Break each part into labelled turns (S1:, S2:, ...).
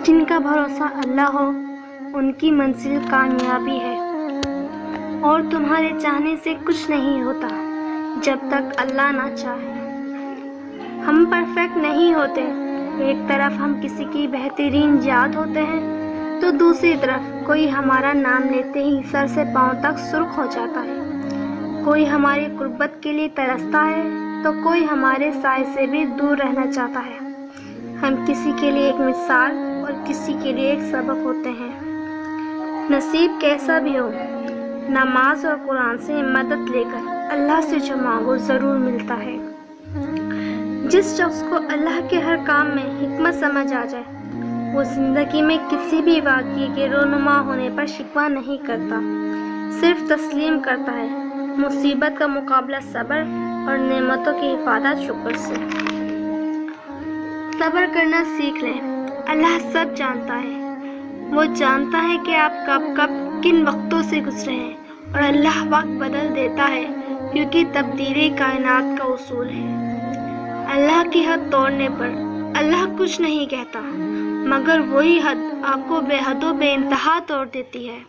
S1: جن کا بھروسہ اللہ ہو ان کی منزل کامیابی ہے، اور تمہارے چاہنے سے کچھ نہیں ہوتا جب تک اللہ نہ چاہے۔ ہم پرفیکٹ نہیں ہوتے، ایک طرف ہم کسی کی بہترین یاد ہوتے ہیں تو دوسری طرف کوئی ہمارا نام لیتے ہی سر سے پاؤں تک سرخ ہو جاتا ہے، کوئی ہماری قربت کے لیے ترستا ہے تو کوئی ہمارے سائے سے بھی دور رہنا چاہتا ہے۔ ہم کسی کے لیے ایک مثال اور کسی کے لیے ایک سبق ہوتے ہیں۔ نصیب کیسا بھی ہو، نماز اور قرآن سے مدد لے کر اللہ سے جو مانگو ضرور ملتا ہے۔ جس شخص کو اللہ کے ہر کام میں حکمت سمجھ آ جائے وہ زندگی میں کسی بھی واقعے کے رونما ہونے پر شکوہ نہیں کرتا، صرف تسلیم کرتا ہے، مصیبت کا مقابلہ صبر اور نعمتوں کی حفاظت شکر سے۔ صبر کرنا سیکھ لیں، اللہ سب جانتا ہے، وہ جانتا ہے کہ آپ کب کب کن وقتوں سے گزرے ہیں، اور اللہ وقت بدل دیتا ہے کیونکہ تبدیلی کائنات کا اصول ہے۔ اللہ کی حد توڑنے پر اللہ کچھ نہیں کہتا، مگر وہی حد آپ کو بے حد و بے انتہا توڑ دیتی ہے،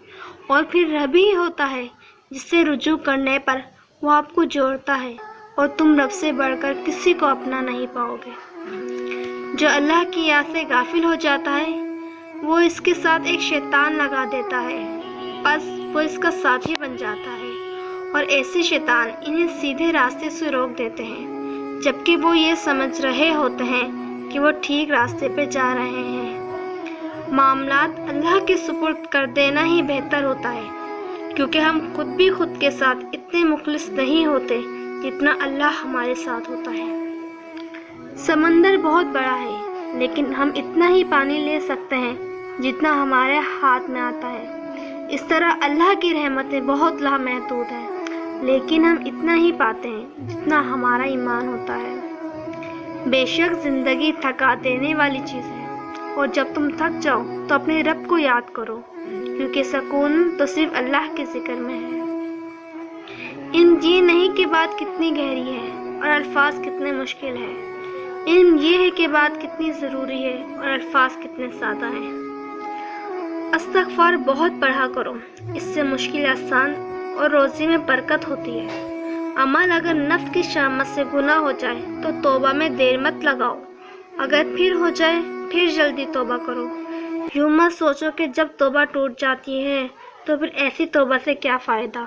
S1: اور پھر رب ہی ہوتا ہے جس سے رجوع کرنے پر وہ آپ کو جوڑتا ہے، اور تم رب سے بڑھ کر کسی کو اپنا نہیں پاؤ گے۔ جو اللہ کی یاد سے غافل ہو جاتا ہے وہ اس کے ساتھ ایک شیطان لگا دیتا ہے، بس وہ اس کا ساتھی بن جاتا ہے، اور ایسے شیطان انہیں سیدھے راستے سے روک دیتے ہیں جبکہ وہ یہ سمجھ رہے ہوتے ہیں کہ وہ ٹھیک راستے پہ جا رہے ہیں۔ معاملات اللہ کے سپرد کر دینا ہی بہتر ہوتا ہے، کیونکہ ہم خود بھی خود کے ساتھ اتنے مخلص نہیں ہوتے جتنا اللہ ہمارے ساتھ ہوتا ہے۔ سمندر بہت بڑا ہے لیکن ہم اتنا ہی پانی لے سکتے ہیں جتنا ہمارے ہاتھ میں آتا ہے۔ اس طرح اللہ کی رحمتیں بہت لامحدود ہیں لیکن ہم اتنا ہی پاتے ہیں جتنا ہمارا ایمان ہوتا ہے۔ بے شک زندگی تھکا دینے والی چیز ہے، اور جب تم تھک جاؤ تو اپنے رب کو یاد کرو، کیونکہ سکون تو صرف اللہ کے ذکر میں ہے۔ علم یہ نہیں کہ بات کتنی گہری ہے اور الفاظ کتنے مشکل ہیں، علم یہ ہے کہ بات کتنی ضروری ہے اور الفاظ کتنے سادہ ہیں۔ استغفار بہت پڑھا کرو، اس سے مشکل آسان اور روزی میں برکت ہوتی ہے۔ عمل اگر نفس کی شامت سے گناہ ہو جائے تو توبہ میں دیر مت لگاؤ، اگر پھر ہو جائے پھر جلدی توبہ کرو۔ یوں مت سوچو کہ جب توبہ ٹوٹ جاتی ہے تو پھر ایسی توبہ سے کیا فائدہ۔